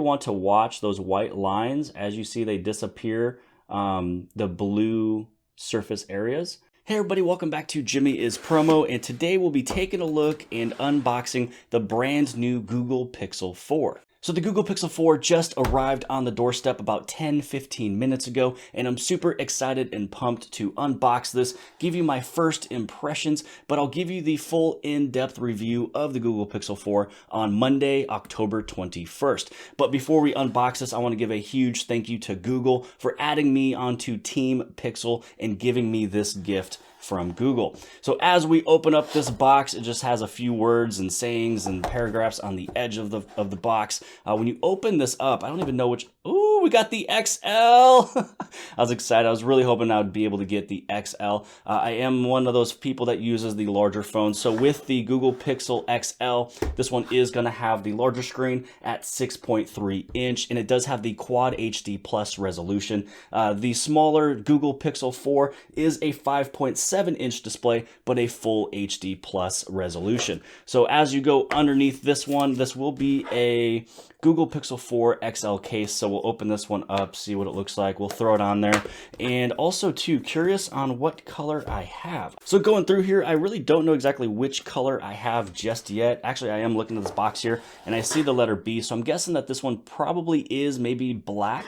want to watch those white lines. As you see, they disappear, the blue surface areas. Hey everybody, welcome back to Jimmy is Promo, and today we'll be taking a look and unboxing the brand new Google Pixel 4. So the Google Pixel 4 just arrived on the doorstep about 10-15 minutes ago, and I'm super excited and pumped to unbox this, give you my first impressions, but I'll give you the full in-depth review of the Google Pixel 4 on Monday, October 21st. But before we unbox this, I want to give a huge thank you to Google for adding me onto Team Pixel and giving me this gift from Google. So as we open up this box, it just has a few words and sayings and paragraphs on the edge of the box. When you open this up, I don't even know which. Ooh, we got the XL. I was excited. I was really hoping I would be able to get the XL. I am one of those people that uses the larger phones. So with the Google Pixel XL, this one is going to have the larger screen at 6.3 inch, and it does have the Quad HD Plus resolution. The smaller Google Pixel 4 is a 5.7-inch display, but a full HD Plus resolution. So as you go underneath this one, this will be a Google Pixel 4 XL case. So we'll open this one up, see what it looks like. We'll throw it on there. And also too, curious on what color I have. So going through here, I really don't know exactly which color I have just yet. Actually, I am looking at this box here and I see the letter B. So I'm guessing that this one probably is maybe black,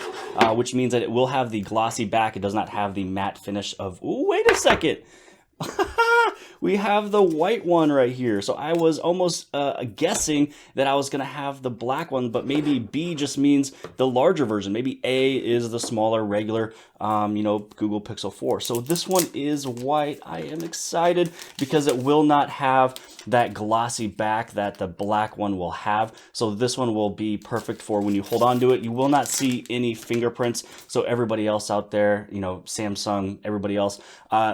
which means that it will have the glossy back. It does not have the matte finish of, ooh, wait a second. We have the white one right here. So I was almost guessing that I was going to have the black one, but maybe B just means the larger version. Maybe A is the smaller, regular, Google Pixel 4. So this one is white. I am excited because it will not have that glossy back that the black one will have. So this one will be perfect for when you hold on to it. You will not see any fingerprints. So everybody else out there, Samsung, everybody else,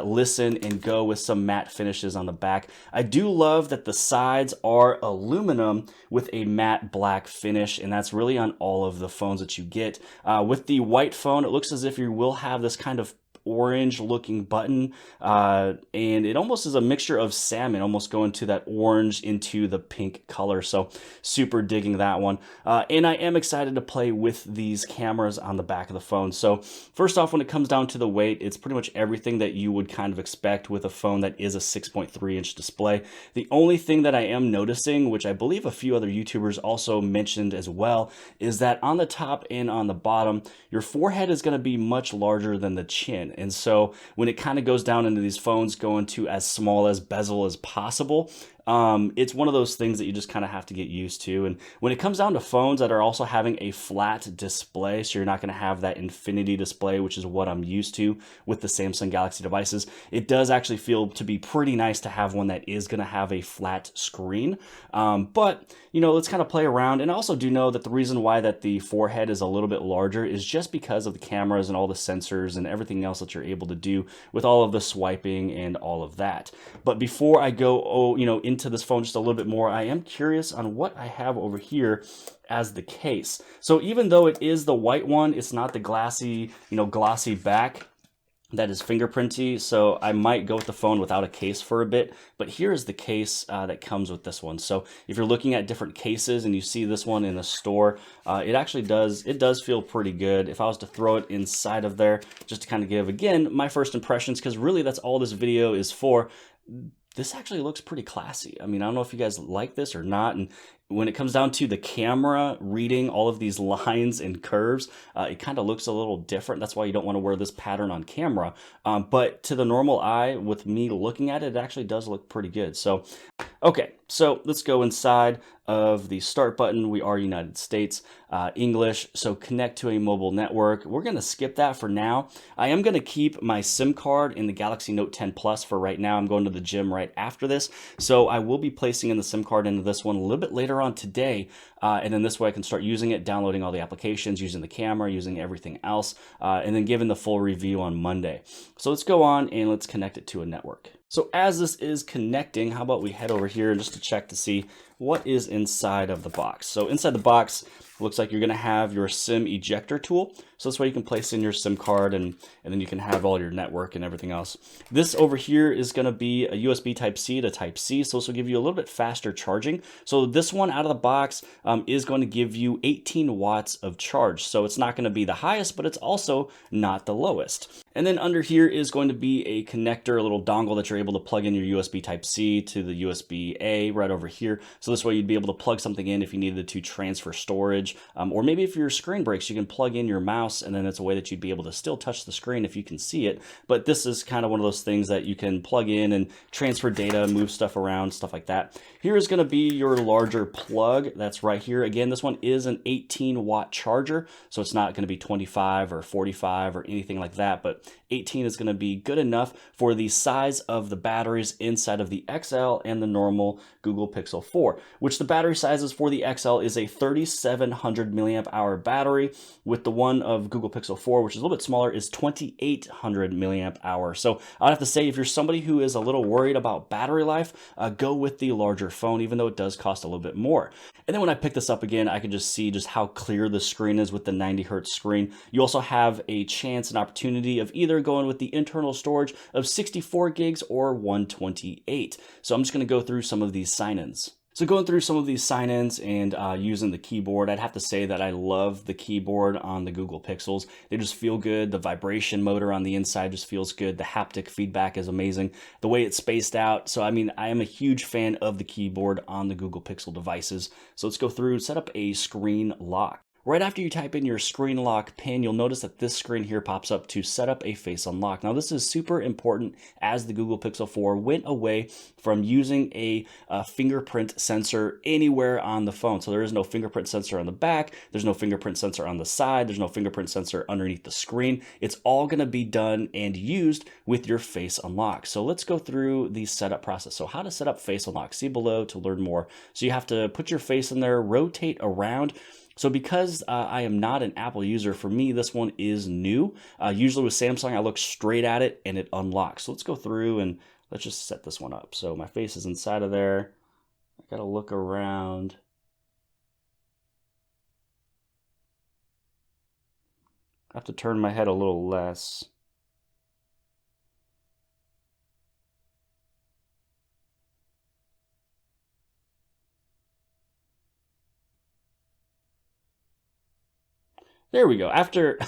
listen and go with some matte finishes on the back. I do love that the sides are aluminum with a matte black finish, and that's really on all of the phones that you get. With the white phone, it looks as if you will have this kind of orange looking button, and it almost is a mixture of salmon, almost going to that orange into the pink color. So super digging that one. And I am excited to play with these cameras on the back of the phone. So first off, when it comes down to the weight, it's pretty much everything that you would kind of expect with a phone that is a 6.3 inch display. The only thing that I am noticing, which I believe a few other YouTubers also mentioned as well, is that on the top and on the bottom, your forehead is going to be much larger than the chin. And so when it kind of goes down into these phones, going to as small as bezel as possible, it's one of those things that you just kind of have to get used to. And when it comes down to phones that are also having a flat display, so you're not going to have that infinity display, which is what I'm used to with the Samsung Galaxy devices, it does actually feel to be pretty nice to have one that is going to have a flat screen. But let's kind of play around. And I also do know that the reason why that the forehead is a little bit larger is just because of the cameras and all the sensors and everything else that you're able to do with all of the swiping and all of that. But before I go, into this phone just a little bit more, I am curious on what I have over here as the case. So even though it is the white one, it's not the glossy back that is fingerprinty. So I might go with the phone without a case for a bit, but here is the case that comes with this one. So if you're looking at different cases and you see this one in the store, it does feel pretty good. If I was to throw it inside of there, just to kind of give, again, my first impressions, because really that's all this video is for, this actually looks pretty classy. I mean, I don't know if you guys like this or not. And when it comes down to the camera reading all of these lines and curves, it kind of looks a little different. That's why you don't want to wear this pattern on camera. But to the normal eye, with me looking at it, it actually does look pretty good. So, okay, so let's go inside of the start button. We are United States, English, so connect to a mobile network. We're going to skip that for now. I am going to keep my SIM card in the Galaxy Note 10 Plus for right now. I'm going to the gym right after this, so I will be placing in the SIM card into this one a little bit later on today, and then this way I can start using it, downloading all the applications, using the camera, using everything else, and then giving the full review on Monday. So let's go on and let's connect it to a network. So as this is connecting, how about we head over here just to check to see what is inside of the box. So inside the box, looks like you're going to have your SIM ejector tool. So this way you can place in your SIM card and then you can have all your network and everything else. This over here is going to be a USB Type-C to Type-C. So this will give you a little bit faster charging. So this one out of the box is going to give you 18 watts of charge. So it's not going to be the highest, but it's also not the lowest. And then under here is going to be a connector, a little dongle that you're able to plug in your USB Type-C to the USB-A right over here. So this way you'd be able to plug something in if you needed to transfer storage. Or maybe if your screen breaks, you can plug in your mouse, and then it's a way that you'd be able to still touch the screen if you can see it. But this is kind of one of those things that you can plug in and transfer data, move stuff around, stuff like that. Here is going to be your larger plug. That's right here. Again, this one is an 18-watt charger, so it's not going to be 25 or 45 or anything like that, but 18 is going to be good enough for the size of the batteries inside of the XL and the normal Google Pixel 4, which the battery sizes for the XL is a 3700 milliamp hour battery, with the one of Google Pixel 4, which is a little bit smaller, is 2800 milliamp hour. So I'd have to say, if you're somebody who is a little worried about battery life, go with the larger phone, even though it does cost a little bit more. And then when I pick this up again, I can just see just how clear the screen is with the 90 hertz screen. You also have a chance and opportunity of either going with the internal storage of 64 gigs or 128. So I'm just going to go through some of these sign-ins. So going through some of these sign-ins and using the keyboard, I'd have to say that I love the keyboard on the Google Pixels. They just feel good. The vibration motor on the inside just feels good. The haptic feedback is amazing. The way it's spaced out. So, I mean, I am a huge fan of the keyboard on the Google Pixel devices. So let's go through, set up a screen lock. Right after you type in your screen lock PIN, you'll notice that this screen here pops up to set up a face unlock. Now, this is super important as the Google Pixel 4 went away from using a fingerprint sensor anywhere on the phone. So there is no fingerprint sensor on the back, there's no fingerprint sensor on the side, there's no fingerprint sensor underneath the screen. It's all going to be done and used with your face unlock. So let's go through the setup process. So how to set up face unlock, see below to learn more. So you have to put your face in there, rotate around. So because I am not an Apple user, for me, this one is new. Usually with Samsung, I look straight at it and it unlocks. So let's go through and let's just set this one up. So my face is inside of there. I gotta look around. I have to turn my head a little less. There we go. After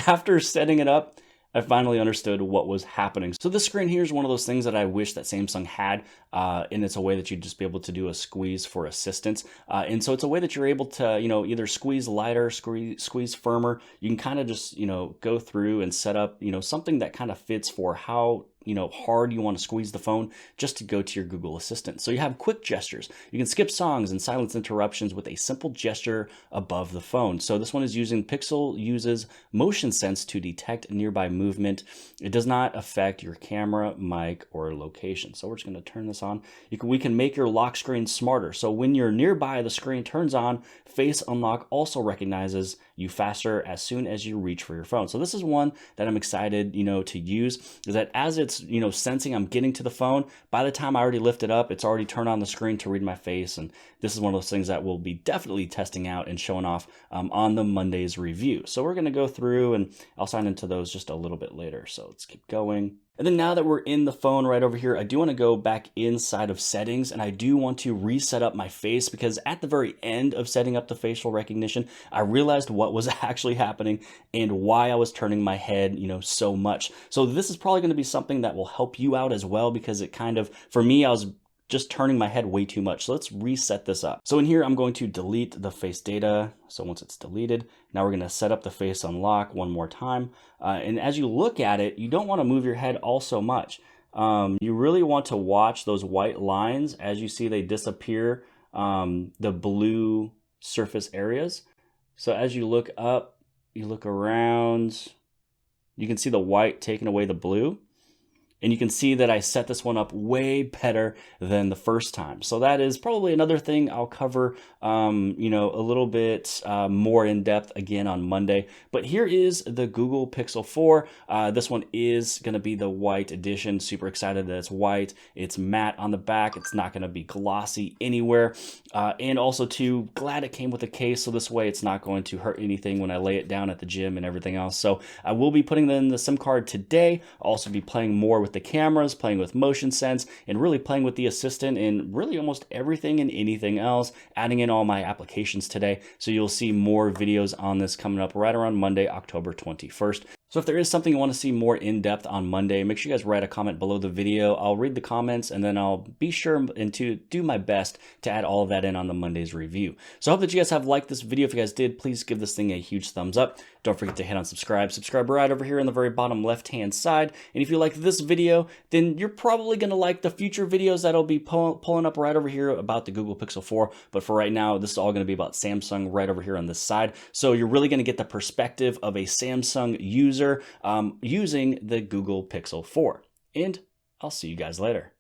after setting it up, I finally understood what was happening. So this screen here is one of those things that I wish that Samsung had, and it's a way that you'd just be able to do a squeeze for assistance. And so it's a way that you're able to, either squeeze lighter, squeeze firmer. You can kind of just, go through and set up, something that kind of fits for how hard you want to squeeze the phone just to go to your Google Assistant. So you have quick gestures. You can skip songs and silence interruptions with a simple gesture above the phone. So this one is Pixel uses motion sense to detect nearby movement. It does not affect your camera, mic, or location. So we're just going to turn this on. We can make your lock screen smarter. So when you're nearby, the screen turns on. Face Unlock also recognizes you faster as soon as you reach for your phone. So this is one that I'm excited, to use, is that as it's, sensing I'm getting to the phone, by the time I already lift it up, it's already turned on the screen to read my face. And this is one of those things that we'll be definitely testing out and showing off on the Monday's review. So we're going to go through and I'll sign into those just a little bit later. So let's keep going. And then now that we're in the phone right over here, I do want to go back inside of settings, and I do want to reset up my face, because at the very end of setting up the facial recognition, I realized what was actually happening and why I was turning my head, so much. So this is probably going to be something that will help you out as well, because it kind of, for me, I was just turning my head way too much. So let's reset this up. So in here, I'm going to delete the face data. So once it's deleted, now we're going to set up the face unlock one more time. And as you look at it, you don't want to move your head all so much. You really want to watch those white lines as you see they disappear, the blue surface areas. So as you look up, you look around, you can see the white taking away the blue. And you can see that I set this one up way better than the first time. So that is probably another thing I'll cover, you know, a little bit more in depth again on Monday. But here is the Google Pixel 4. This one is going to be the white edition. Super excited that it's white. It's matte on the back. It's not going to be glossy anywhere. And also too, glad it came with a case. So this way it's not going to hurt anything when I lay it down at the gym and everything else. So I will be putting in the SIM card today. I'll also be playing more with the cameras, playing with motion sense, and really playing with the assistant and really almost everything and anything else, adding in all my applications today. So you'll see more videos on this coming up right around Monday, October 21st. So if there is something you want to see more in depth on Monday, make sure you guys write a comment below the video. I'll read the comments and then I'll be sure and to do my best to add all of that in on the Monday's review. So I hope that you guys have liked this video. If you guys did, please give this thing a huge thumbs up. Don't forget to hit on subscribe. Subscribe right over here on the very bottom left-hand side. And if you like this video, then you're probably going to like the future videos that'll be pulling up right over here about the Google Pixel 4. But for right now, this is all going to be about Samsung right over here on this side. So you're really going to get the perspective of a Samsung user using the Google Pixel 4. And I'll see you guys later.